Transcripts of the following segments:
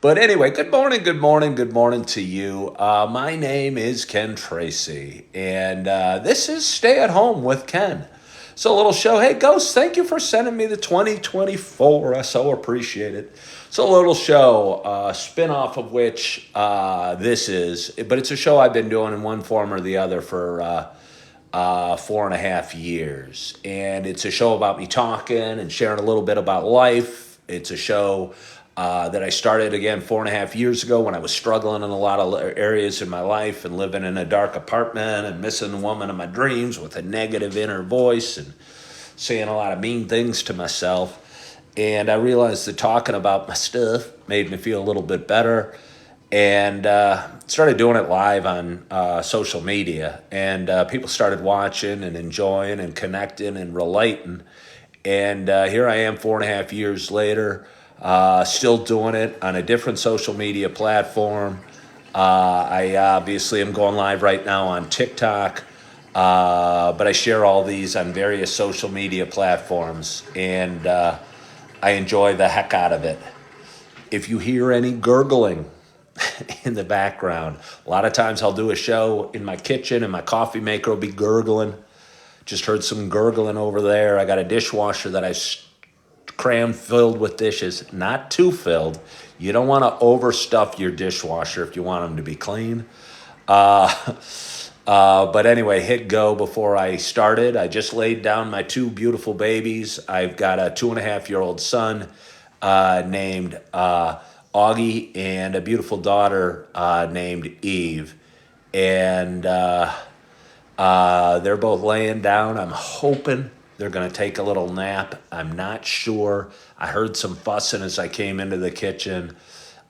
But anyway, good morning, good morning, good morning to you. My name is Ken Tracy, and this is Stay at Home with Ken. So, a little show. Hey, Ghost, thank you for sending me the 2024. I so appreciate it. So, a little show, spin off of which this is, but it's a show I've been doing in one form or the other for 4.5 years. And it's a show about me talking and sharing a little bit about life. It's a show that I started again 4.5 years ago when I was struggling in a lot of areas in my life and living in a dark apartment and missing the woman of my dreams with a negative inner voice and saying a lot of mean things to myself. And I realized that talking about my stuff made me feel a little bit better, and started doing it live on social media. And people started watching and enjoying and connecting and relating. And here I am 4.5 years later, still doing it on a different social media platform. I obviously am going live right now on TikTok, but I share all these on various social media platforms, and I enjoy the heck out of it. If you hear any gurgling in the background, a lot of times I'll do a show in my kitchen and my coffee maker will be gurgling. Just heard some gurgling over there. I got a dishwasher that I crammed filled with dishes, not too filled. You don't want to overstuff your dishwasher if you want them to be clean. But anyway, hit go before I started. I just laid down my two beautiful babies. I've got a 2.5-year-old son named Augie and a beautiful daughter named Eve. And they're both laying down. I'm hoping they're going to take a little nap. I'm not sure. I heard some fussing as I came into the kitchen.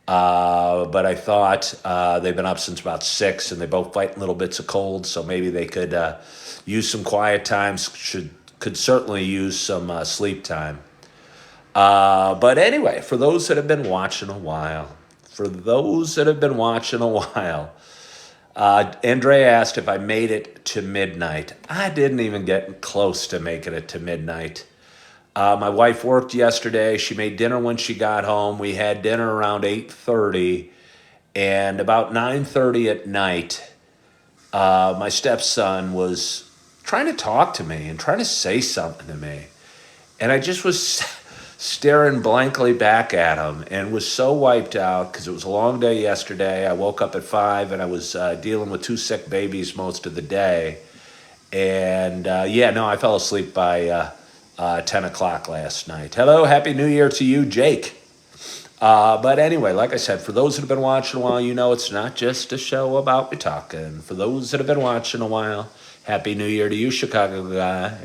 But I thought they've been up since about 6 and they both fight little bits of cold. So maybe they could use some quiet times. Could certainly use some sleep time. But anyway, for those that have been watching a while, Andrea asked if I made it to midnight. I didn't even get close to making it to midnight. My wife worked yesterday. She made dinner when she got home. We had dinner around 8:30, and about 9:30 at night, my stepson was trying to talk to me and trying to say something to me. And I just was staring blankly back at him and was so wiped out because it was a long day yesterday. I woke up at 5 and I was dealing with 2 sick babies most of the day. And I fell asleep by 10 o'clock last night. Hello, Happy New Year to you, Jake. But anyway, like I said, for those that have been watching a while, you know it's not just a show about me talking. For those that have been watching a while, Happy New Year to you, Chicago guy.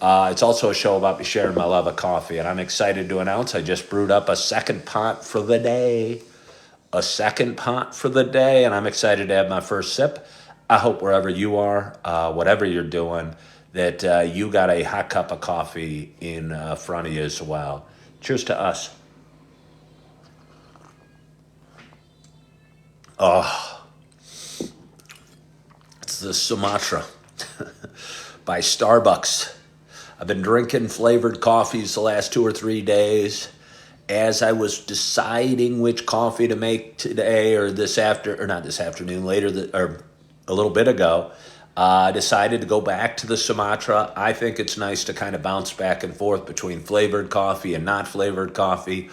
It's also a show about me sharing my love of coffee, and I'm excited to announce I just brewed up a second pot for the day. And I'm excited to have my first sip. I hope wherever you are, whatever you're doing, that you got a hot cup of coffee in front of you as well. Cheers to us. Oh, it's the Sumatra by Starbucks. I've been drinking flavored coffees the last 2 or 3 days. As I was deciding which coffee to make today or not this afternoon, or a little bit ago, I decided to go back to the Sumatra. I think it's nice to kind of bounce back and forth between flavored coffee and not flavored coffee.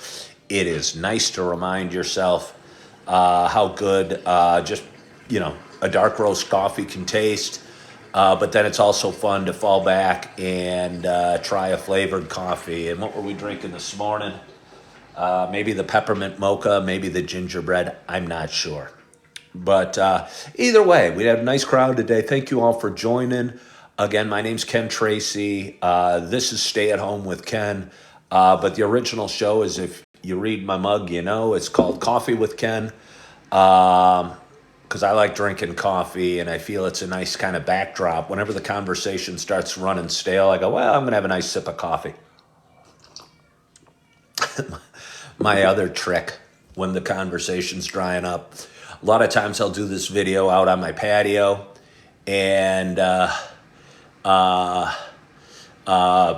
It is nice to remind yourself how good a dark roast coffee can taste. But then it's also fun to fall back and try a flavored coffee. And what were we drinking this morning? Maybe the peppermint mocha, maybe the gingerbread. I'm not sure. But either way, we had a nice crowd today. Thank you all for joining. Again, my name's Ken Tracy. This is Stay at Home with Ken. But the original show is, if you read my mug, you know, it's called Coffee with Ken. Because I like drinking coffee and I feel it's a nice kind of backdrop. Whenever the conversation starts running stale, I go, well, I'm going to have a nice sip of coffee. My other trick when the conversation's drying up, a lot of times I'll do this video out on my patio, and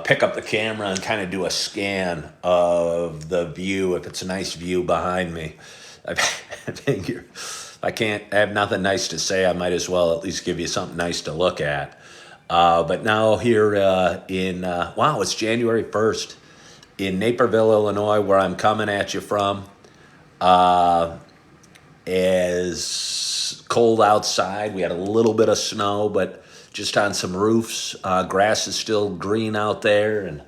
pick up the camera and kind of do a scan of the view. If it's a nice view behind me, I figure if I have nothing nice to say, I might as well at least give you something nice to look at. But now here wow, it's January 1st in Naperville, Illinois, where I'm coming at you from. Is cold outside. We had a little bit of snow, but just on some roofs. Grass is still green out there, and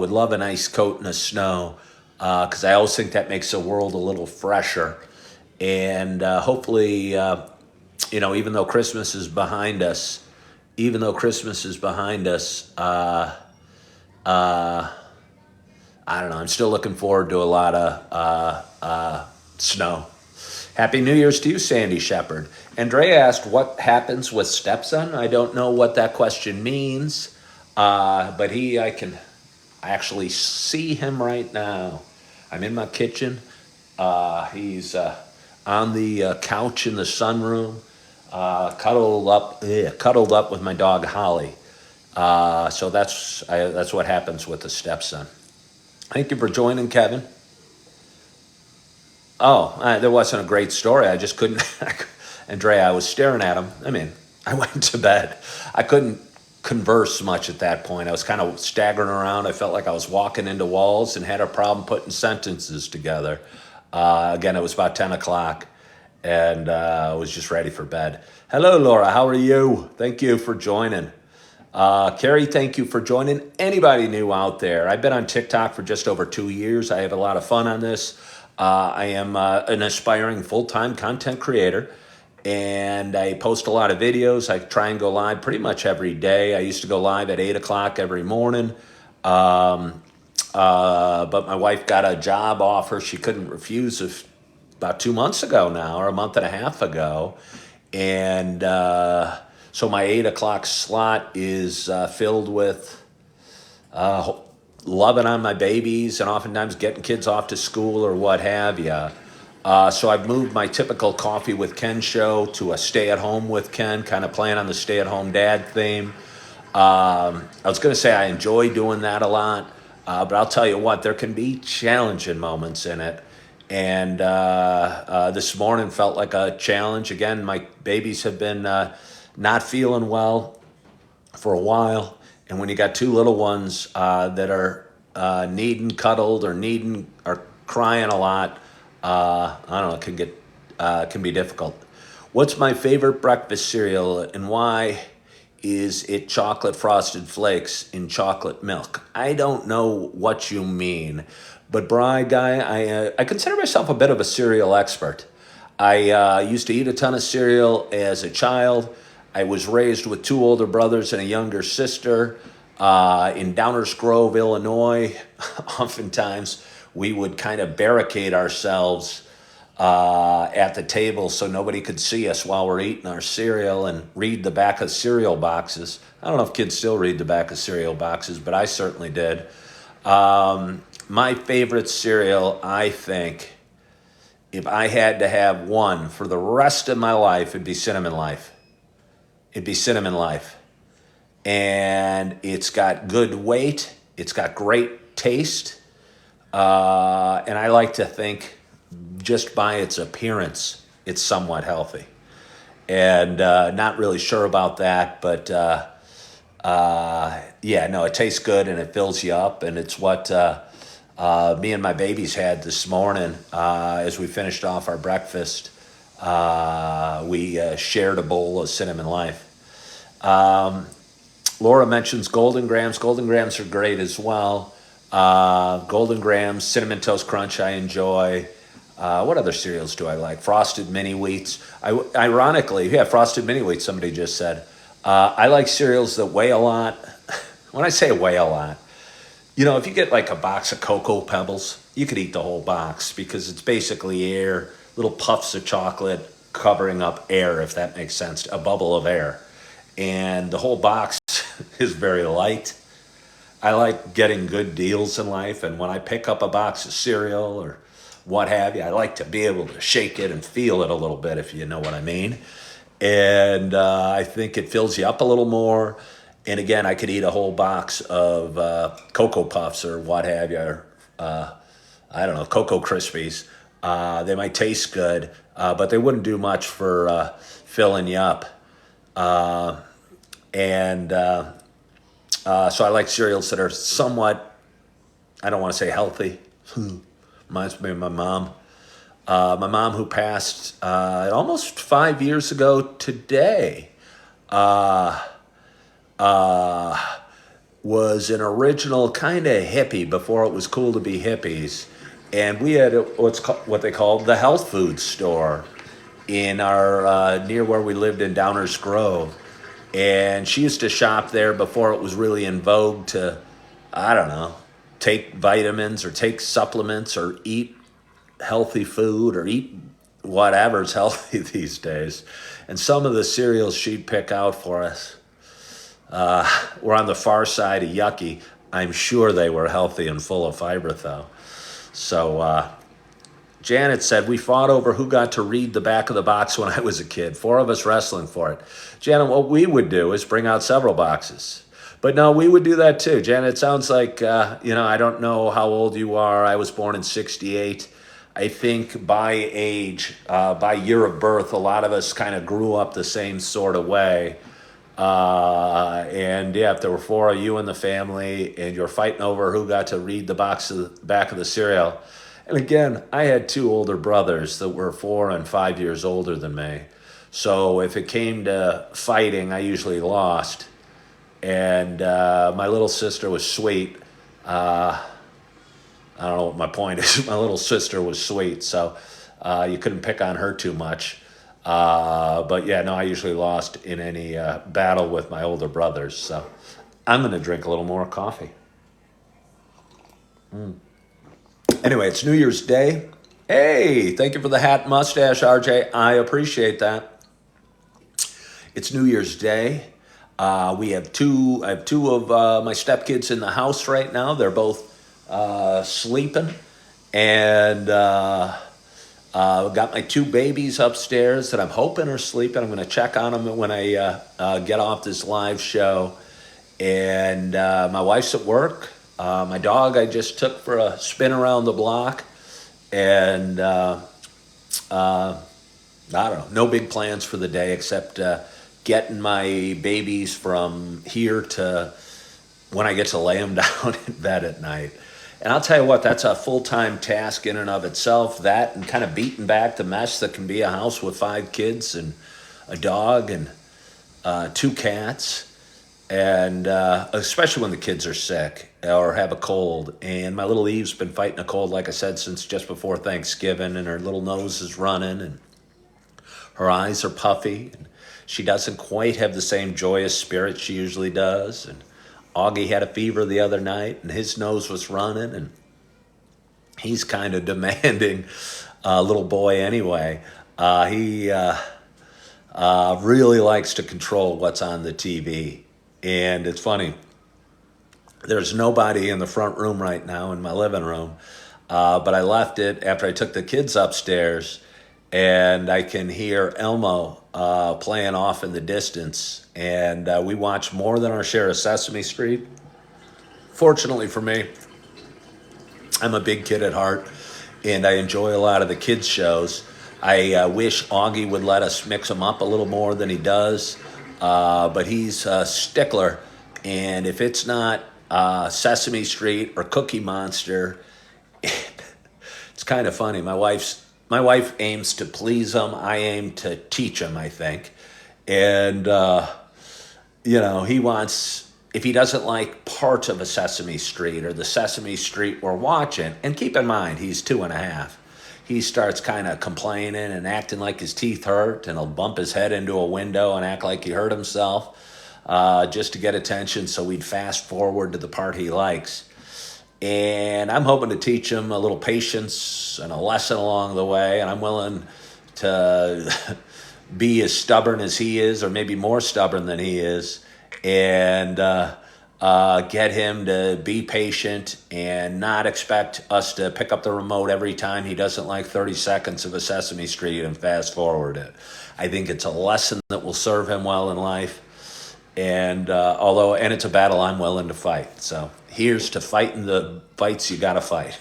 would love a nice coat of snow because I always think that makes the world a little fresher. And hopefully, even though Christmas is behind us, I don't know. I'm still looking forward to a lot of snow. Happy New Year's to you, Sandy Shepard. Andrea asked, what happens with stepson? I don't know what that question means, but I can actually see him right now. I'm in my kitchen. He's on the couch in the sunroom, cuddled up with my dog Holly. So that's what happens with the stepson. Thank you for joining, Kevin. Oh, there wasn't a great story. I just couldn't. Andrea, I was staring at him. I mean, I went to bed. I couldn't converse much at that point. I was kind of staggering around. I felt like I was walking into walls and had a problem putting sentences together. Again, it was about 10 o'clock, and I was just ready for bed. Hello, Laura. How are you? Thank you for joining. Carrie, thank you for joining. Anybody new out there? I've been on TikTok for just over 2 years. I have a lot of fun on this. I am an aspiring full-time content creator, and I post a lot of videos. I try and go live pretty much every day. I used to go live at 8 o'clock every morning, but my wife got a job offer she couldn't refuse about 2 months ago now, or a month and a half ago, and so my 8 o'clock slot is filled with loving on my babies and oftentimes getting kids off to school or what have you. So I've moved my typical Coffee with Ken show to a Stay at Home with Ken, kind of playing on the stay at home dad theme. I was going to say I enjoy doing that a lot, but I'll tell you what, there can be challenging moments in it. And this morning felt like a challenge. Again, my babies have been not feeling well for a while. And when you got two little ones that are needing cuddled or crying a lot, I don't know, it can be difficult. What's my favorite breakfast cereal and why is it chocolate frosted flakes in chocolate milk? I don't know what you mean, but Bri Guy, I consider myself a bit of a cereal expert. I used to eat a ton of cereal as a child. I was raised with two older brothers and a younger sister in Downers Grove, Illinois. Oftentimes, we would kind of barricade ourselves at the table so nobody could see us while we're eating our cereal and read the back of cereal boxes. I don't know if kids still read the back of cereal boxes, but I certainly did. My favorite cereal, I think, if I had to have one for the rest of my life, it'd be Cinnamon Life. And it's got good weight. It's got great taste. And I like to think just by its appearance, it's somewhat healthy. And not really sure about that, but it tastes good and it fills you up. And it's what me and my babies had this morning as we finished off our breakfast. We shared a bowl of Cinnamon Life. Laura mentions Golden Grams. Golden Grams are great as well. Golden Grams, Cinnamon Toast Crunch I enjoy. What other cereals do I like? Frosted Mini Wheats. Ironically, Frosted Mini Wheats, somebody just said. I like cereals that weigh a lot. When I say weigh a lot, if you get like a box of Cocoa Pebbles, you could eat the whole box because it's basically air, little puffs of chocolate covering up air, if that makes sense, a bubble of air. And the whole box is very light. I like getting good deals in life, and when I pick up a box of cereal or what have you, I like to be able to shake it and feel it a little bit, if you know what I mean. And I think it fills you up a little more. And again, I could eat a whole box of Cocoa Puffs or what have you, or I don't know, Cocoa Krispies. They might taste good, but they wouldn't do much for filling you up. And So I like cereals that are somewhat, I don't want to say healthy. Reminds me of my mom. My mom, who passed almost 5 years ago today, was an original kind of hippie before it was cool to be hippies. And we had what they called the health food store in our near where we lived in Downers Grove. And she used to shop there before it was really in vogue to, I don't know, take vitamins or take supplements or eat healthy food or eat whatever's healthy these days. And some of the cereals she'd pick out for us were on the far side of yucky. I'm sure they were healthy and full of fiber, though. So Janet said, we fought over who got to read the back of the box when I was a kid. 4 of us wrestling for it. Janet, what we would do is bring out several boxes. But no, we would do that too. Janet, it sounds like, I don't know how old you are. I was born in 68. I think by age, by year of birth, a lot of us kind of grew up the same sort of way. And yeah, if there were 4 of you in the family and you're fighting over who got to read the back of the cereal. And again, I had 2 older brothers that were 4 and 5 years older than me. So if it came to fighting, I usually lost. And my little sister was sweet. I don't know what my point is. My little sister was sweet, so you couldn't pick on her too much. But yeah, no, I usually lost in any battle with my older brothers. So I'm going to drink a little more coffee. Anyway, it's New Year's Day. Hey, thank you for the hat and mustache, RJ. I appreciate that. It's New Year's Day. I have two of my stepkids in the house right now. They're both sleeping. And got my 2 babies upstairs that I'm hoping are sleeping. I'm going to check on them when I get off this live show. And my wife's at work. My dog I just took for a spin around the block. And I don't know, no big plans for the day except getting my babies from here to when I get to lay them down in bed at night. And I'll tell you what, that's a full-time task in and of itself, that and kind of beating back the mess that can be a house with 5 kids and a dog and 2 cats. And especially when the kids are sick or have a cold. And my little Eve's been fighting a cold, like I said, since just before Thanksgiving. And her little nose is running and her eyes are puffy. And she doesn't quite have the same joyous spirit she usually does. And Augie had a fever the other night and his nose was running. And he's kind of demanding little boy anyway. He really likes to control what's on the TV. And it's funny, there's nobody in the front room right now in my living room, but I left it after I took the kids upstairs, and I can hear Elmo playing off in the distance, and we watch more than our share of Sesame Street. Fortunately for me, I'm a big kid at heart, and I enjoy a lot of the kids' shows. I wish Augie would let us mix them up a little more than he does. But he's a stickler, and if it's not Sesame Street or Cookie Monster, it's kind of funny. My wife aims to please him. I aim to teach him, I think. And he wants, if he doesn't like part of a Sesame Street or the Sesame Street we're watching, and keep in mind he's 2.5. He starts kind of complaining and acting like his teeth hurt, and he'll bump his head into a window and act like he hurt himself just to get attention, so we'd fast forward to the part he likes. And I'm hoping to teach him a little patience and a lesson along the way, and I'm willing to be as stubborn as he is, or maybe more stubborn than he is, and get him to be patient and not expect us to pick up the remote every time he doesn't like 30 seconds of a Sesame Street and fast forward it. I think it's a lesson that will serve him well in life. And and it's a battle I'm willing to fight. So here's to fighting the fights you got to fight.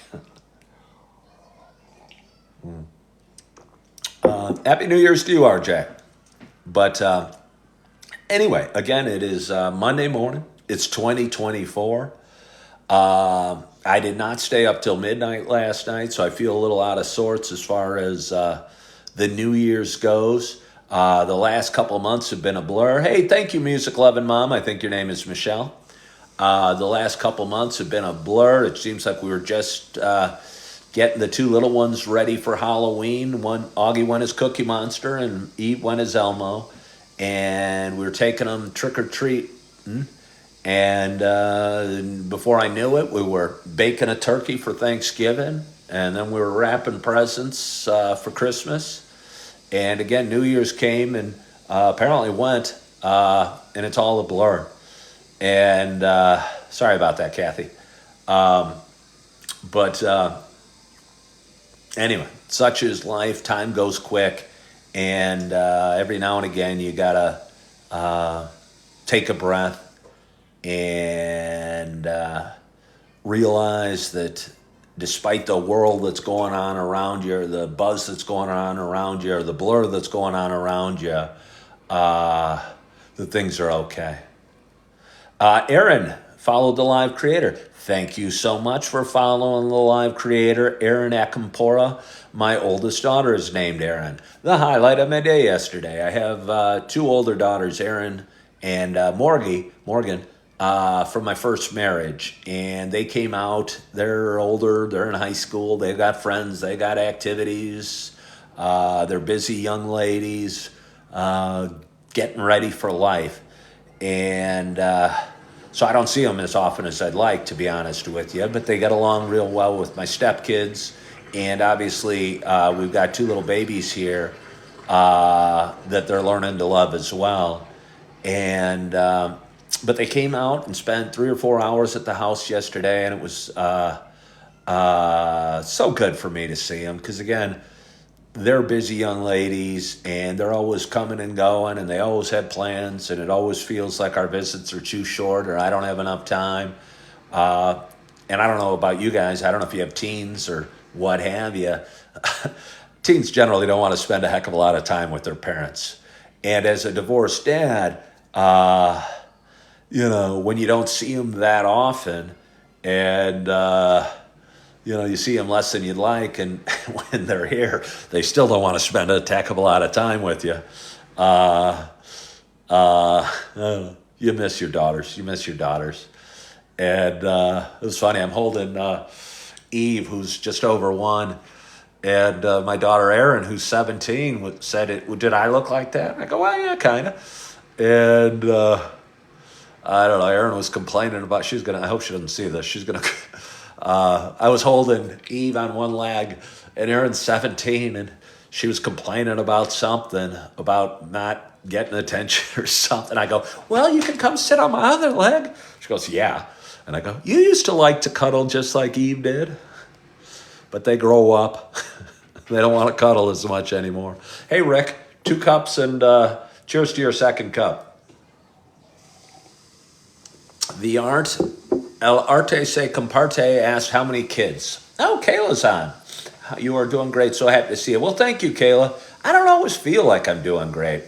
Happy New Year's to you, RJ. But anyway, again, it is Monday morning. It's 2024. I did not stay up till midnight last night, so I feel a little out of sorts as far as the New Year's goes. The last couple of months have been a blur. Hey, thank you, music loving mom. I think your name is Michelle. The last couple of months have been a blur. It seems like we were just getting the two little ones ready for Halloween. Augie went as Cookie Monster, and Eve went as Elmo, and we were taking them trick or treat. And before I knew it, we were baking a turkey for Thanksgiving, and then we were wrapping presents for Christmas. And again, New Year's came and apparently went, and it's all a blur. And sorry about that, Kathy. But anyway, such is life. Time goes quick, and every now and again, you gotta take a breath and realize that despite the world that's going on around you, or the buzz that's going on around you, or the blur that's going on around you, the things are okay. Aaron followed the live creator. Thank you so much for following the live creator, Aaron Akampora. My oldest daughter is named Aaron. The highlight of my day yesterday. I have two older daughters, Aaron and Morgan, from my first marriage. And they came out. They're older. They're in high school. They've got friends. They got activities. They're busy young ladies getting ready for life. And so I don't see them as often as I'd like, to be honest with you. But they get along real well with my stepkids. And obviously, we've got two little babies here that they're learning to love as well. And but they came out and spent 3 or 4 hours at the house yesterday, and it was so good for me to see them because, again, they're busy young ladies, and they're always coming and going, and they always have plans, and it always feels like our visits are too short or I don't have enough time. And I don't know about you guys. I don't know if you have teens or what have you. Teens generally don't want to spend a heck of a lot of time with their parents. And as a divorced dad, when you don't see them that often and, you see them less than you'd like, and when they're here, they still don't want to spend a heck of a lot of time with you. You miss your daughters. And it was funny. I'm holding Eve, who's just over 1, and my daughter Erin, who's 17, said, "Did I look like that?" I go, "Well, yeah, kind of." And I don't know. Erin was complaining about I hope she doesn't see this. She's gonna. I was holding Eve on one leg, and Erin's 17, and she was complaining about something, about not getting attention or something. I go, "Well, you can come sit on my other leg." She goes, "Yeah." And I go, "You used to like to cuddle just like Eve did." But they grow up. They don't want to cuddle as much anymore. Hey, Rick, 2 cups, and cheers to your second cup. The El Arte Se Comparte asked, how many kids? Oh, Kayla's on. You are doing great. So happy to see you. Well, thank you, Kayla. I don't always feel like I'm doing great.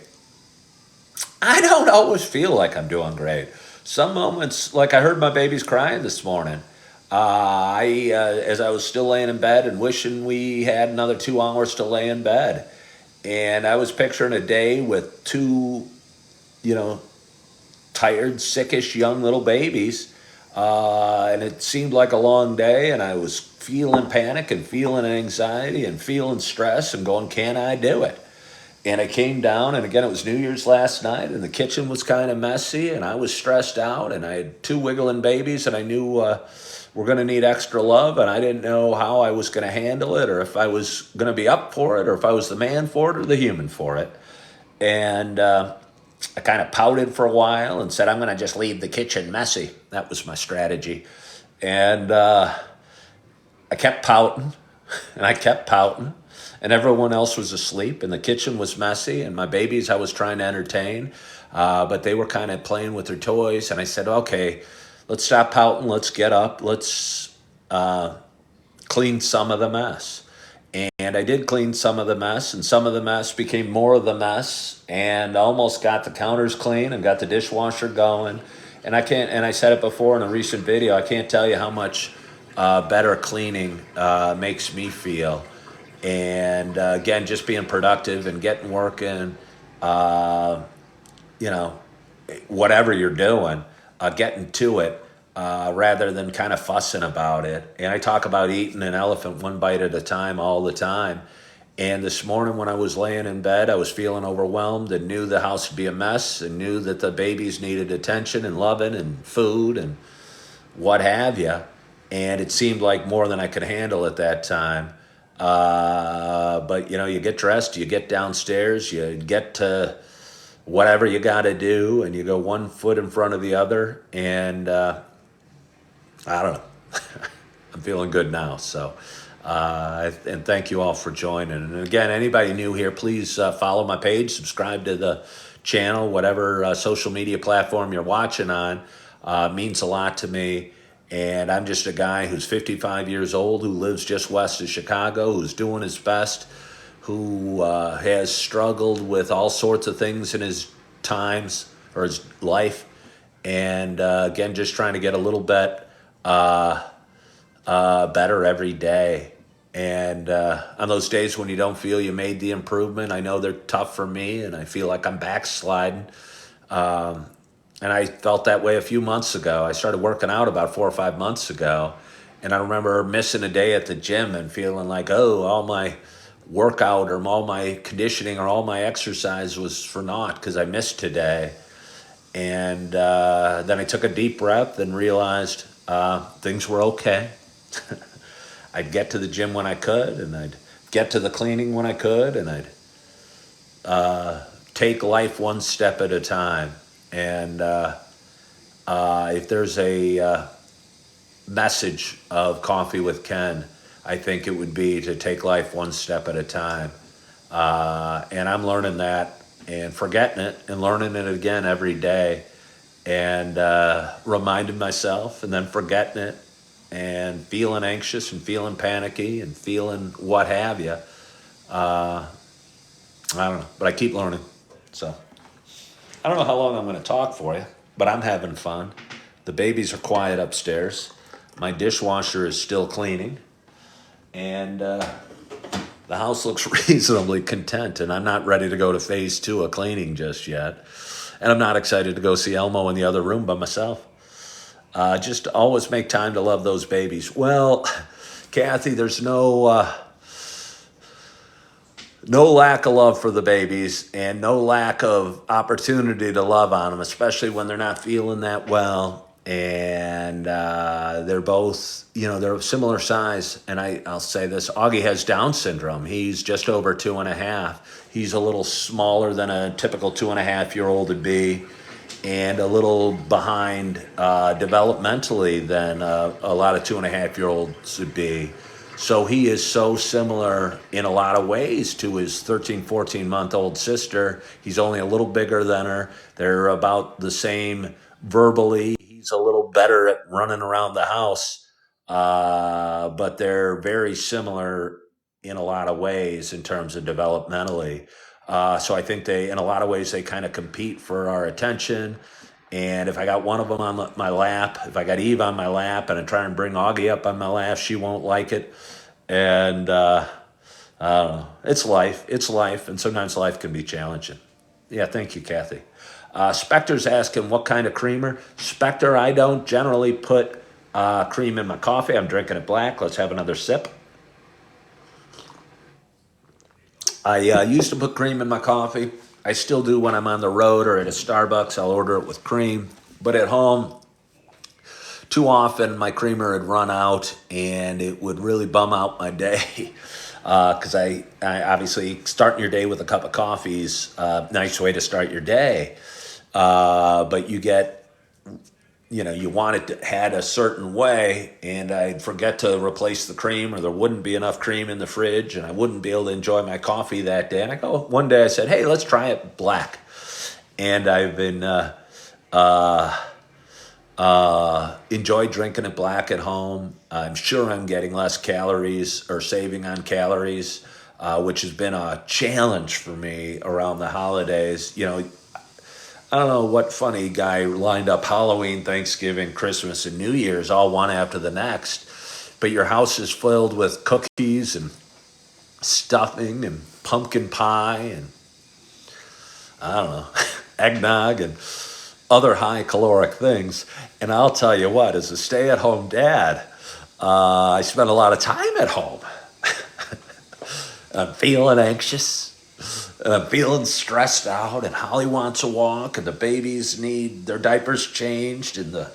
Some moments, like I heard my babies crying this morning. As I was still laying in bed and wishing we had another 2 hours to lay in bed. And I was picturing a day with 2, tired, sickish, young little babies. And it seemed like a long day, and I was feeling panic and feeling anxiety and feeling stress and going, can I do it? And I came down, and again, it was New Year's last night, and the kitchen was kind of messy, and I was stressed out, and I had 2 wiggling babies, and I knew we're going to need extra love, and I didn't know how I was going to handle it, or if I was going to be up for it, or if I was the man for it or the human for it. And I kind of pouted for a while and said, I'm going to just leave the kitchen messy. That was my strategy. And I kept pouting, and I kept pouting. And everyone else was asleep, and the kitchen was messy, and my babies I was trying to entertain. But they were kind of playing with their toys, and I said, okay, let's stop pouting, let's get up, let's clean some of the mess. And I did clean some of the mess, and some of the mess became more of the mess, and almost got the counters clean and got the dishwasher going. And I said it before in a recent video, I can't tell you how much better cleaning makes me feel. And again, just being productive and getting working, uh, you know, whatever you're doing, getting to it rather than kind of fussing about it. And I talk about eating an elephant one bite at a time all the time. And this morning when I was laying in bed, I was feeling overwhelmed and knew the house would be a mess and knew that the babies needed attention and loving and food and what have you. And it seemed like more than I could handle at that time. But you get dressed, you get downstairs, you get to whatever you got to do, and you go one foot in front of the other. And I don't know. I'm feeling good now. So, and thank you all for joining. And again, anybody new here, please follow my page, subscribe to the channel, whatever social media platform you're watching on. Means a lot to me. And I'm just a guy who's 55 years old, who lives just west of Chicago, who's doing his best, who has struggled with all sorts of things in his times or his life. And again, just trying to get a little bit better every day. And on those days when you don't feel you made the improvement, I know they're tough for me, and I feel like I'm backsliding. And I felt that way a few months ago. I started working out about 4 or 5 months ago. And I remember missing a day at the gym and feeling like, oh, all my workout or all my conditioning or all my exercise was for naught because I missed today. And then I took a deep breath and realized things were okay. I'd get to the gym when I could, and I'd get to the cleaning when I could, and I'd take life one step at a time. And if there's a message of Coffee with Ken, I think it would be to take life one step at a time. And I'm learning that and forgetting it and learning it again every day, and reminding myself and then forgetting it and feeling anxious and feeling panicky and feeling what have you. I don't know, but I keep learning. So I don't know how long I'm going to talk for you, but I'm having fun. The babies are quiet upstairs. My dishwasher is still cleaning. And the house looks reasonably content. And I'm not ready to go to phase 2 of cleaning just yet. And I'm not excited to go see Elmo in the other room by myself. Just always make time to love those babies. Well, Kathy, there's no lack of love for the babies and no lack of opportunity to love on them, especially when they're not feeling that well. And they're both, they're of similar size. And I'll say this, Augie has Down syndrome. He's just over 2.5. He's a little smaller than a typical 2.5-year-old would be, and a little behind developmentally than a lot of 2.5-year-olds would be. So he is so similar in a lot of ways to his 13, 14-month-old sister. He's only a little bigger than her. They're about the same verbally. He's a little better at running around the house, but they're very similar in a lot of ways in terms of developmentally. So I think in a lot of ways, they kind of compete for our attention. And if I got one of them on my lap, if I got Eve on my lap and I try and bring Augie up on my lap, she won't like it. And I don't know. It's life. It's life. And sometimes life can be challenging. Yeah, thank you, Kathy. Specter's asking what kind of creamer. Specter, I don't generally put cream in my coffee. I'm drinking it black. Let's have another sip. I used to put cream in my coffee. I still do when I'm on the road or at a Starbucks. I'll order it with cream. But at home, too often my creamer would run out and it would really bum out my day. Because I obviously starting your day with a cup of coffee is a nice way to start your day. But you get, you want it had a certain way, and I'd forget to replace the cream, or there wouldn't be enough cream in the fridge, and I wouldn't be able to enjoy my coffee that day. And one day I said, hey, let's try it black. and I've been enjoy drinking it black at home. I'm sure I'm getting less calories or saving on calories, which has been a challenge for me around the holidays. I don't know what funny guy lined up Halloween, Thanksgiving, Christmas, and New Year's all one after the next, but your house is filled with cookies and stuffing and pumpkin pie and I don't know, eggnog and other high caloric things. And I'll tell you what, as a stay at home dad, I spend a lot of time at home. I'm feeling anxious. And I'm feeling stressed out, and Holly wants a walk, and the babies need their diapers changed, and the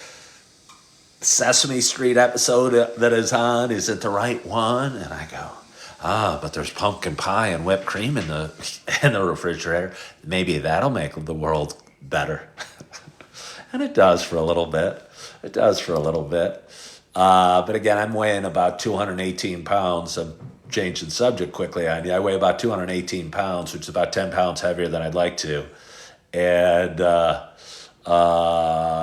Sesame Street episode that is on, is it the right one? And I go, but there's pumpkin pie and whipped cream in the in the refrigerator. Maybe that'll make the world better. And it does for a little bit. It does for a little bit. But again, I'm weighing about 218 pounds. I'm changing subject quickly on you. I weigh about 218 pounds, which is about 10 pounds heavier than I'd like to. And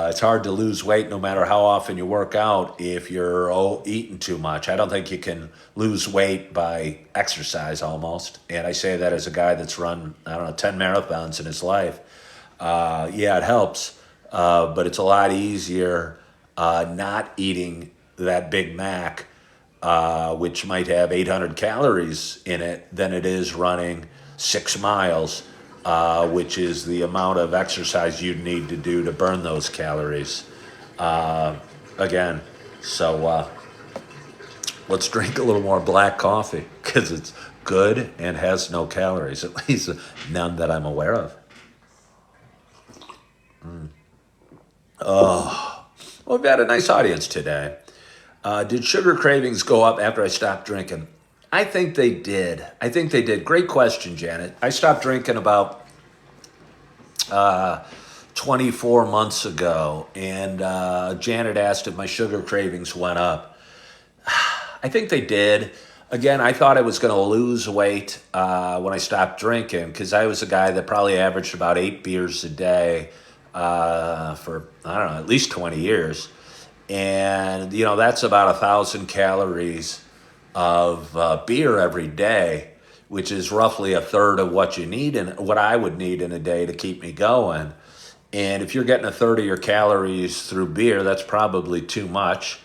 it's hard to lose weight no matter how often you work out if you're eating too much. I don't think you can lose weight by exercise almost. And I say that as a guy that's run, 10 marathons in his life. Yeah, it helps. But it's a lot easier not eating that Big Mac, which might have 800 calories in it, than it is running 6 miles, which is the amount of exercise you need to do to burn those calories. Again, so let's drink a little more black coffee because it's good and has no calories, at least none that I'm aware of. Well, we've got a nice audience today. Did sugar cravings go up after I stopped drinking? I think they did. Great question, Janet. I stopped drinking about 24 months ago, and Janet asked if my sugar cravings went up. I think they did. Again, I thought I was going to lose weight when I stopped drinking because I was a guy that probably averaged about 8 beers a day for, at least 20 years. And, that's about 1,000 calories of beer every day, which is roughly a third of what you need and what I would need in a day to keep me going. And if you're getting a third of your calories through beer, that's probably too much.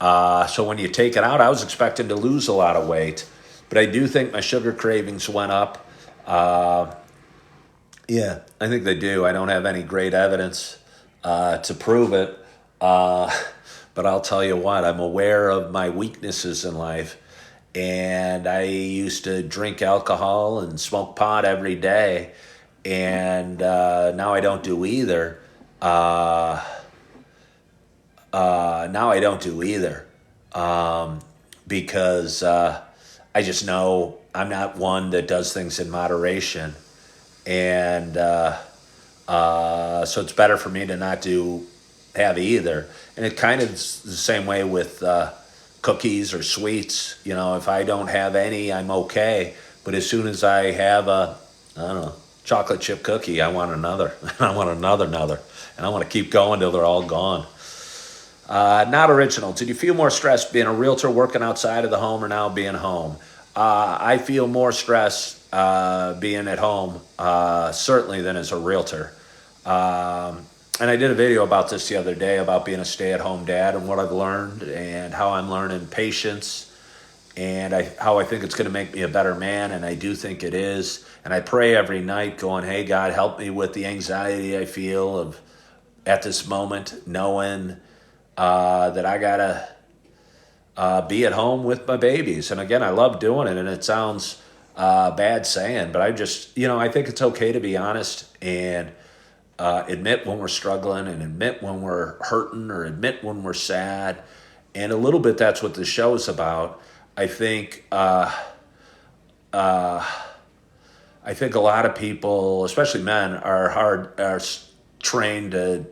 So when you take it out, I was expecting to lose a lot of weight, but I do think my sugar cravings went up. Yeah, I think they do. I don't have any great evidence to prove it. But I'll tell you what, I'm aware of my weaknesses in life. And I used to drink alcohol and smoke pot every day. And now I don't do either. Now I don't do either. Because I just know I'm not one that does things in moderation. And so it's better for me to not have either. And it kind of is the same way with cookies or sweets. If I don't have any, I'm okay. But as soon as I have chocolate chip cookie, I want another. And I want another. And I want to keep going till they're all gone. Not original. Did you feel more stressed being a realtor working outside of the home or now being home? I feel more stress being at home, certainly, than as a realtor. And I did a video about this the other day about being a stay-at-home dad and what I've learned and how I'm learning patience and how I think it's going to make me a better man, and I do think it is. And I pray every night going, hey, God, help me with the anxiety I feel at this moment, knowing that I got to be at home with my babies. And again, I love doing it, and it sounds bad saying, but I think it's okay to be honest and admit when we're struggling and admit when we're hurting or admit when we're sad. And a little bit that's what the show is about. I think a lot of people, especially men, are trained to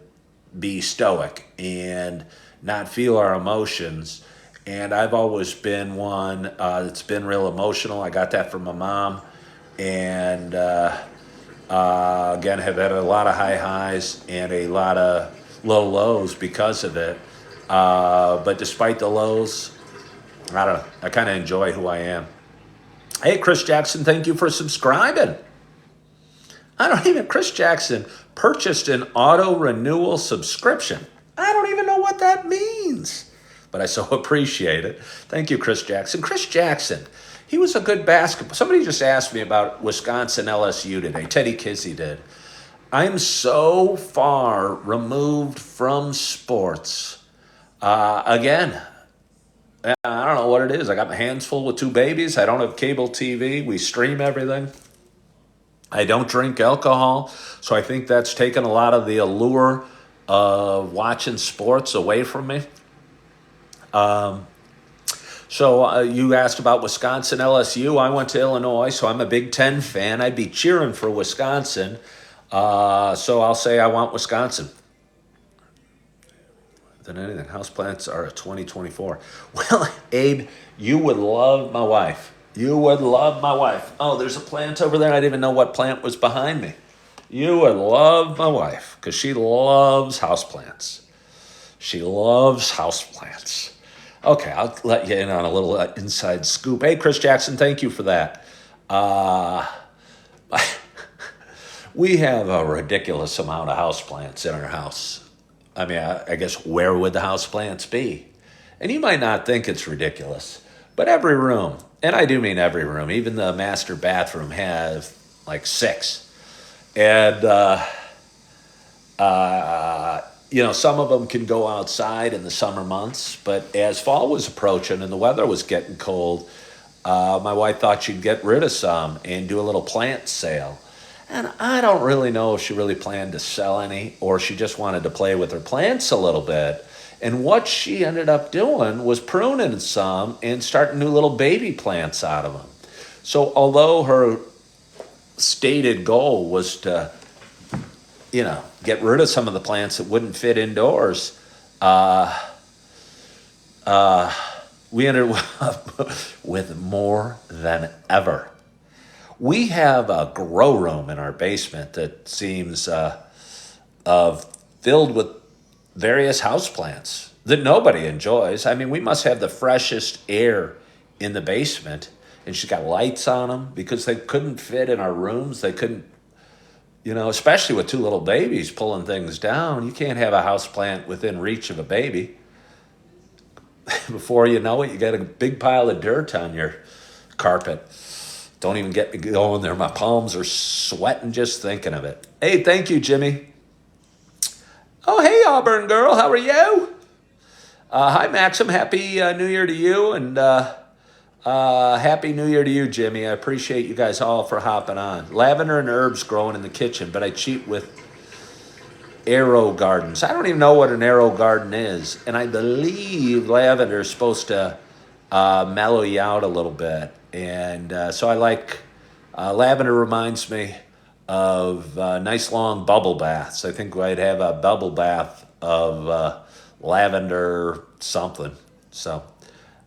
be stoic and not feel our emotions. And I've always been one that's been real emotional. I got that from my mom. And Again, have had a lot of high highs and a lot of low lows because of it. But despite the lows, I don't know. I kind of enjoy who I am. Hey, Chris Jackson, thank you for subscribing. Chris Jackson purchased an auto renewal subscription. I don't even know what that means, but I so appreciate it. Thank you, Chris Jackson. Chris Jackson, he was a good basketball. Somebody just asked me about Wisconsin LSU today. Teddy Kissy did. I'm so far removed from sports. Again, I don't know what it is. I got my hands full with two babies. I don't have cable TV. We stream everything. I don't drink alcohol, so I think that's taken a lot of the allure of watching sports away from me. So you asked about Wisconsin LSU. I went to Illinois, so I'm a Big Ten fan. I'd be cheering for Wisconsin. So I'll say I want Wisconsin. Than anything, houseplants are a 2024. Well, Abe, you would love my wife. You would love my wife. Oh, there's a plant over there. I didn't even know what plant was behind me. You would love my wife because she loves houseplants. She loves houseplants. Okay, I'll let you in on a little inside scoop. Hey, Chris Jackson, thank you for that. We have a ridiculous amount of houseplants in our house. I mean, I guess where would the houseplants be? And you might not think it's ridiculous, but every room, and I do mean every room, even the master bathroom has like 6. And, some of them can go outside in the summer months, but as fall was approaching and the weather was getting cold, my wife thought she'd get rid of some and do a little plant sale. And I don't really know if she really planned to sell any or she just wanted to play with her plants a little bit. And what she ended up doing was pruning some and starting new little baby plants out of them. So although her stated goal was to, get rid of some of the plants that wouldn't fit indoors, we ended up with more than ever. We have a grow room in our basement that seems filled with various houseplants that nobody enjoys. I mean, we must have the freshest air in the basement, and she's got lights on them because they couldn't fit in our rooms. They couldn't, especially with 2 little babies pulling things down. You can't have a houseplant within reach of a baby. Before you know it, you got a big pile of dirt on your carpet. Don't even get me going there. My palms are sweating just thinking of it. Hey, thank you, Jimmy. Oh, hey, Auburn girl. How are you? Hi, Maxim. Happy New Year to you. And Happy New Year to you, Jimmy. I appreciate you guys all for hopping on. Lavender and herbs growing in the kitchen, but I cheat with Aero Gardens. I don't even know what an Aero Garden is. And I believe lavender is supposed to mellow you out a little bit. And so I like lavender. Reminds me of nice long bubble baths. I think I'd have a bubble bath of lavender something. So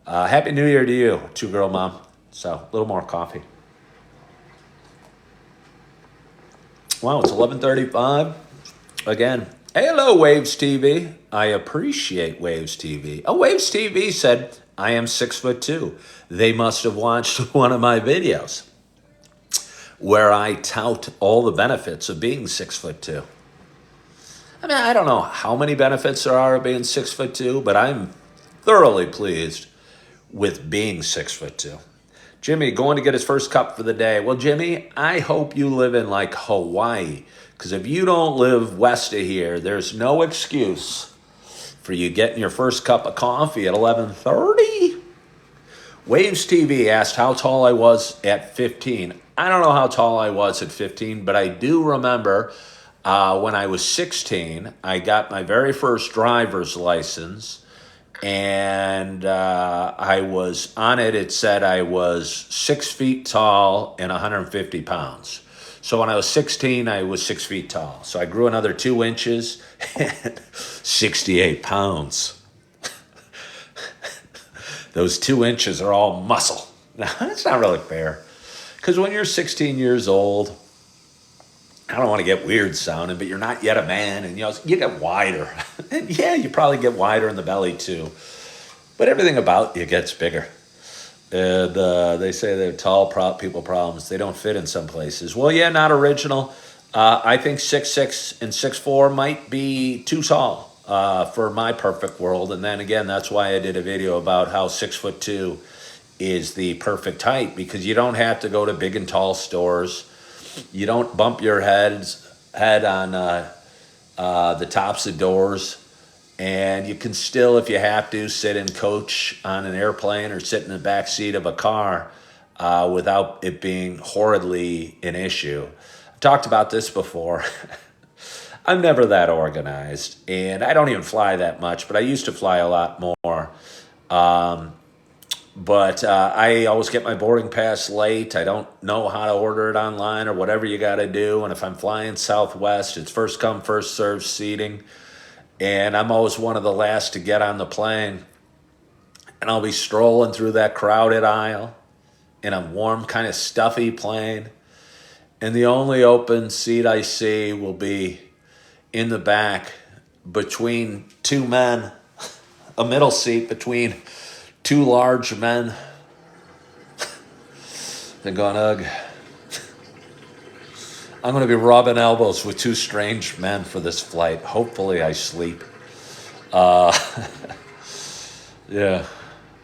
Happy New Year to you, 2-girl mom. So a little more coffee. Wow, it's 11:35. Again, hello, Waves TV. I appreciate Waves TV. Oh, Waves TV said, I am 6'2". They must have watched one of my videos where I tout all the benefits of being 6'2". I mean, I don't know how many benefits there are of being 6'2", but I'm thoroughly pleased with being 6'2". Jimmy, going to get his first cup for the day. Well, Jimmy, I hope you live in like Hawaii, because if you don't live west of here, there's no excuse for you getting your first cup of coffee at 11:30. Waves TV asked how tall I was at 15. I don't know how tall I was at 15, but I do remember when I was 16, I got my very first driver's license, and I was on it. It said I was 6 feet tall and 150 pounds. So when I was 16, I was 6 feet tall. So I grew another 2 inches and 68 pounds. Those 2 inches are all muscle. Now, that's not really fair. Because when you're 16 years old, I don't want to get weird sounding, but you're not yet a man, and you get wider. And yeah, you probably get wider in the belly too. But everything about you gets bigger. And they say they're tall people problems. They don't fit in some places. Well, yeah, not original. I think 6'6" and 6'4" might be too tall for my perfect world. And then again, that's why I did a video about how 6'2" is the perfect height, because you don't have to go to big and tall stores. You don't bump your head on the tops of doors. And you can still, if you have to, sit and coach on an airplane or sit in the back seat of a car without it being horridly an issue. I've talked about this before. I'm never that organized, and I don't even fly that much, but I used to fly a lot more. But I always get my boarding pass late. I don't know how to order it online or whatever you got to do. And if I'm flying Southwest, it's first come, first served seating. And I'm always one of the last to get on the plane. And I'll be strolling through that crowded aisle in a warm, kind of stuffy plane. And the only open seat I see will be in the back between two men, a middle seat between two large men. They're going, ugh. I'm going to be rubbing elbows with two strange men for this flight. Hopefully I sleep. Yeah.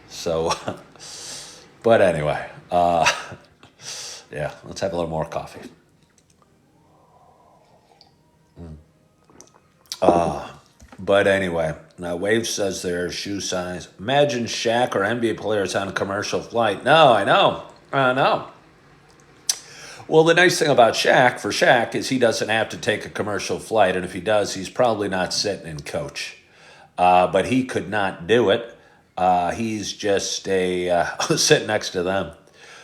So, but anyway, yeah, let's have a little more coffee. But anyway, now Wave says their shoe size. Imagine Shaq or NBA players on a commercial flight. No, I know. Well, the nice thing about Shaq, is he doesn't have to take a commercial flight. And if he does, he's probably not sitting in coach. But he could not do it. He's just sitting next to them.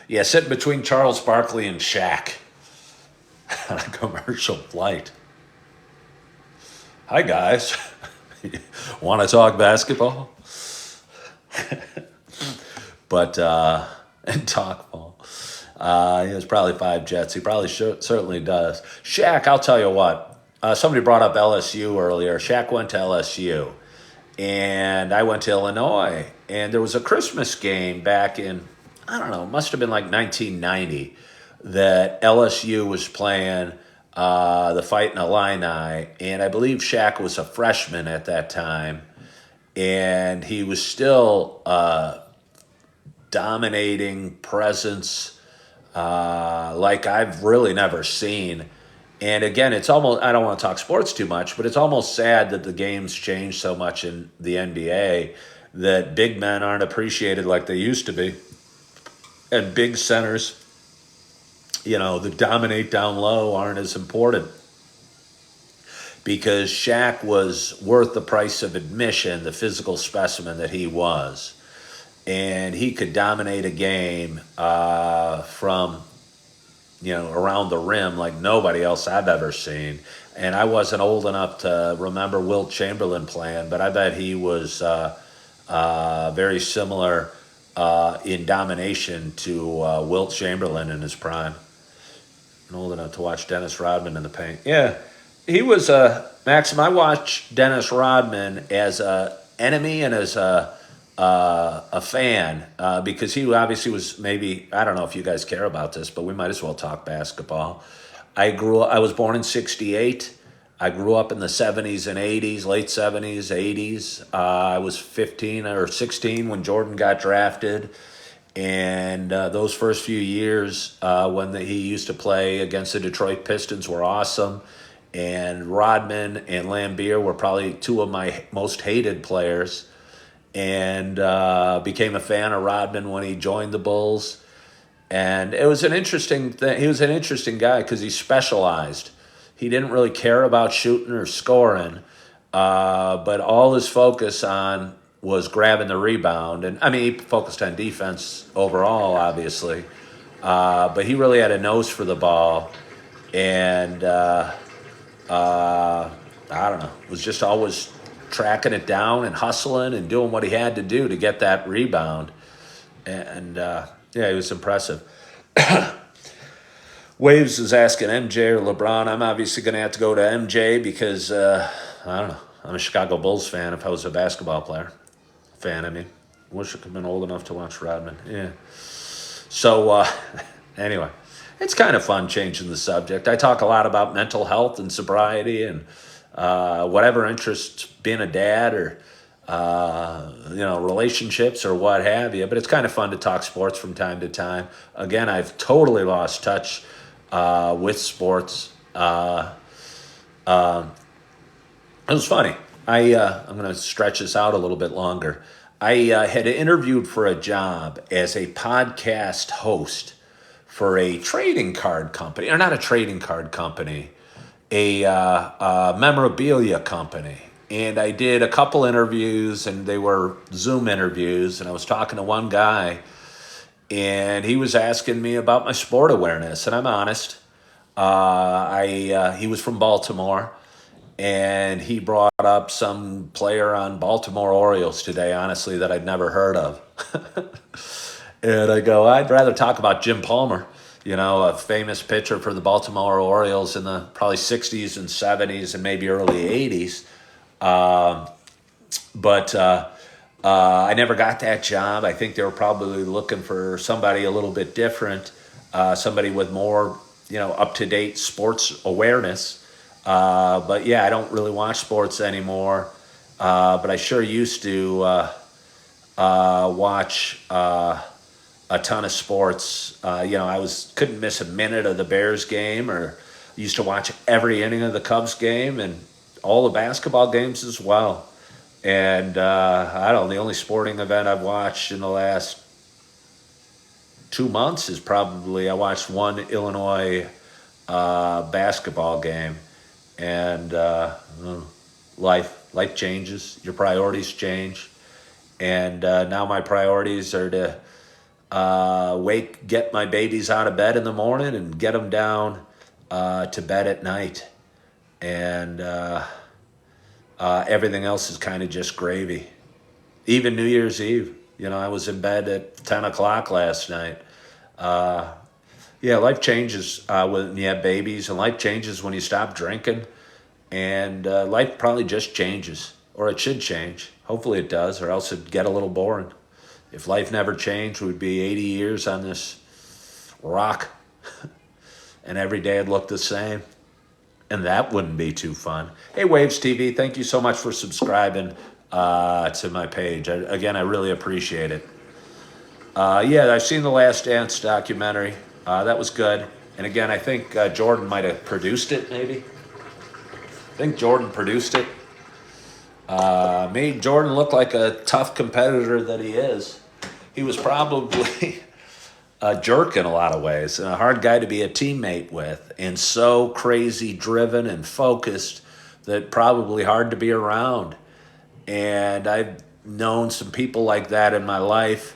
Yeah, sitting between Charles Barkley and Shaq on a commercial flight. Hi, guys. Want to talk basketball? But, and talk ball. He has probably 5 jets. He probably certainly does. Shaq, I'll tell you what. Somebody brought up LSU earlier. Shaq went to LSU. And I went to Illinois. And there was a Christmas game back in, I don't know, it must have been like 1990, that LSU was playing the Fighting Illini. And I believe Shaq was a freshman at that time. And he was still dominating presence like I've really never seen. And again, it's almost, I don't want to talk sports too much, but it's almost sad that the game's changed so much in the NBA that big men aren't appreciated like they used to be. And big centers, that dominate down low aren't as important. Because Shaq was worth the price of admission, the physical specimen that he was. And he could dominate a game from, around the rim like nobody else I've ever seen. And I wasn't old enough to remember Wilt Chamberlain playing, but I bet he was very similar in domination to Wilt Chamberlain in his prime. I'm old enough to watch Dennis Rodman in the paint. Yeah, he was Maxim. I watched Dennis Rodman as a enemy and as a fan because he obviously was maybe, I don't know if you guys care about this, but we might as well talk basketball. I was born in 1968. I grew up in the 70s and 80s, late 70s, 80s. I was 15 or 16 when Jordan got drafted. And those first few years when he used to play against the Detroit Pistons were awesome. And Rodman and Lambeer were probably two of my most hated players. And became a fan of Rodman when he joined the Bulls. And it was an interesting thing. He was an interesting guy because he specialized. He didn't really care about shooting or scoring, but all his focus on was grabbing the rebound. And I mean, he focused on defense overall, obviously, but he really had a nose for the ball. And I don't know, was just always tracking it down and hustling and doing what he had to do to get that rebound. And yeah, he was impressive. Waves is asking MJ or LeBron. I'm obviously going to have to go to MJ because, I don't know, I'm a Chicago Bulls fan if I was a basketball player. Fan, I mean. Wish I could have been old enough to watch Rodman. Yeah. So, anyway, it's kind of fun changing the subject. I talk a lot about mental health and sobriety and whatever interests being a dad or, relationships or what have you. But it's kind of fun to talk sports from time to time. Again, I've totally lost touch with sports. It was funny. I'm going to stretch this out a little bit longer. I had interviewed for a job as a podcast host for a trading card company, or not a trading card company, a memorabilia company. And I did a couple interviews, and they were Zoom interviews. And I was talking to one guy, and he was asking me about my sport awareness. And I'm honest. He was from Baltimore, and he brought up some player on Baltimore Orioles today, honestly, that I'd never heard of. And I go, I'd rather talk about Jim Palmer, a famous pitcher for the Baltimore Orioles in the probably 60s and 70s and maybe early 80s. But I never got that job. I think they were probably looking for somebody a little bit different, somebody with more, up-to-date sports awareness. But yeah, I don't really watch sports anymore. But I sure used to watch a ton of sports. I couldn't miss a minute of the Bears game, or used to watch every inning of the Cubs game and all the basketball games as well. And I don't know, the only sporting event I've watched in the last 2 months is probably I watched one Illinois basketball game. And life changes, your priorities change, and now my priorities are to get my babies out of bed in the morning and get them down to bed at night, and everything else is kind of just gravy. Even New Year's Eve, I was in bed at 10 o'clock last night. Yeah, life changes when you have babies, and life changes when you stop drinking, and life probably just changes, or it should change. Hopefully it does, or else it'd get a little boring. If life never changed, we'd be 80 years on this rock, and every day would look the same, and that wouldn't be too fun. Hey, Waves TV, thank you so much for subscribing to my page. Again, I really appreciate it. Yeah, I've seen the Last Dance documentary. That was good. And again, I think Jordan might have produced it, maybe. I think Jordan produced it. Made Jordan look like a tough competitor that he is. He was probably a jerk in a lot of ways, and a hard guy to be a teammate with, and so crazy driven and focused that probably hard to be around. And I've known some people like that in my life.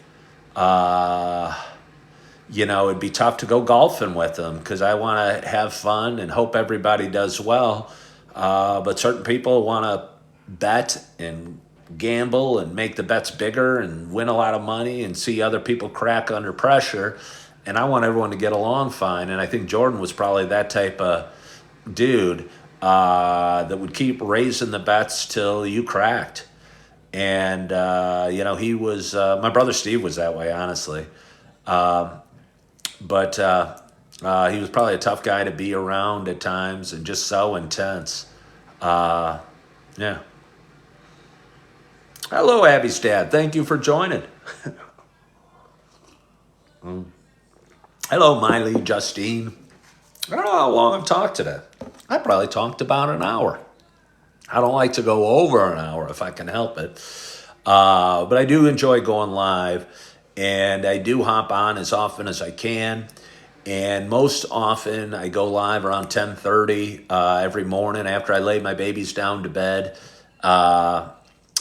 It'd be tough to go golfing with them because I want to have fun and hope everybody does well. But certain people want to bet and gamble and make the bets bigger and win a lot of money and see other people crack under pressure. And I want everyone to get along fine. And I think Jordan was probably that type of dude that would keep raising the bets till you cracked. And, he was, my brother Steve was that way, honestly. But he was probably a tough guy to be around at times and just so intense. Yeah. Hello, Abby's dad. Thank you for joining. Hello, Miley, Justine. I don't know how long I've talked today. I probably talked about an hour. I don't like to go over an hour if I can help it. But I do enjoy going live, and I do hop on as often as I can. And most often I go live around 10:30 every morning after I lay my babies down to bed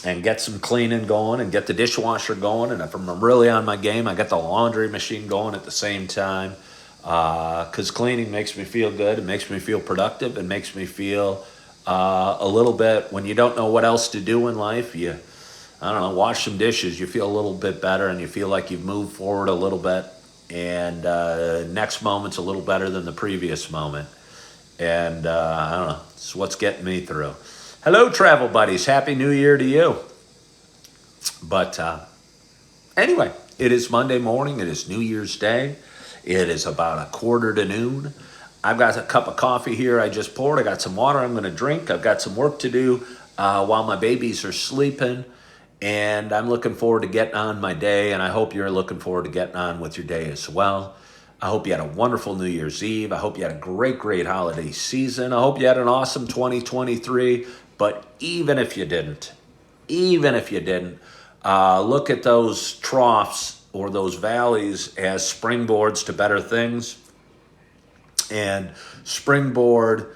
and get some cleaning going and get the dishwasher going. And if I'm really on my game, I get the laundry machine going at the same time because cleaning makes me feel good. It makes me feel productive. It makes me feel a little bit, when you don't know what else to do in life, wash some dishes, you feel a little bit better and you feel like you've moved forward a little bit. and next moment's a little better than the previous moment. And I don't know, it's what's getting me through. Hello, travel buddies. Happy New Year to you. But anyway, it is Monday morning. It is New Year's Day. It is about 1:45 noon. I've got a cup of coffee here I just poured. I got some water I'm going to drink. I've got some work to do while my babies are sleeping. And I'm looking forward to getting on my day. And I hope you're looking forward to getting on with your day as well. I hope you had a wonderful New Year's Eve. I hope you had a great, great holiday season. I hope you had an awesome 2023. But even if you didn't, look at those troughs or those valleys as springboards to better things, and springboard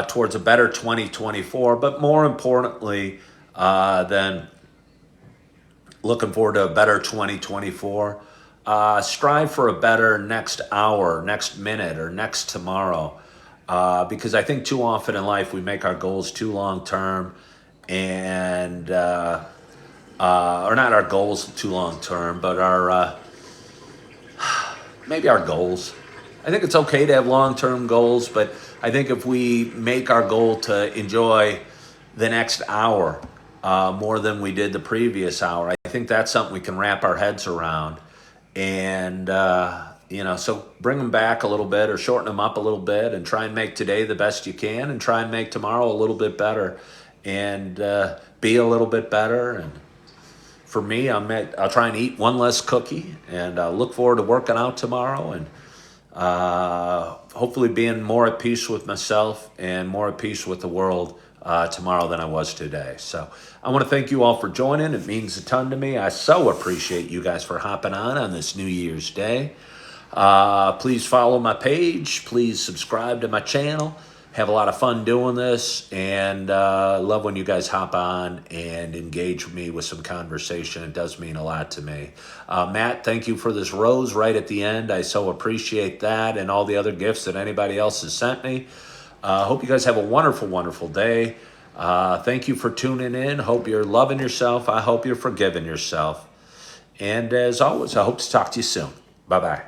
towards a better 2024. But more importantly than looking forward to a better 2024, strive for a better next hour, next minute, or next tomorrow. Because I think too often in life we make our goals too long term, and or not our goals too long term, but our maybe our goals. I think it's okay to have long term goals, but I think if we make our goal to enjoy the next hour more than we did the previous hour, I think that's something we can wrap our heads around. And so bring them back a little bit or shorten them up a little bit, and try and make today the best you can, and try and make tomorrow a little bit better, and be a little bit better. And for me, I'll try and eat one less cookie, and look forward to working out tomorrow, and hopefully being more at peace with myself and more at peace with the world tomorrow than I was today. So I want to thank you all for joining. It means a ton to me. I so appreciate you guys for hopping on this New Year's Day. Please follow my page. Please subscribe to my channel. Have a lot of fun doing this, and love when you guys hop on and engage with me with some conversation. It does mean a lot to me. Matt, thank you for this rose right at the end. I so appreciate that, and all the other gifts that anybody else has sent me. Hope you guys have a wonderful, wonderful day. Thank you for tuning in. Hope you're loving yourself. I hope you're forgiving yourself. And as always, I hope to talk to you soon. Bye-bye.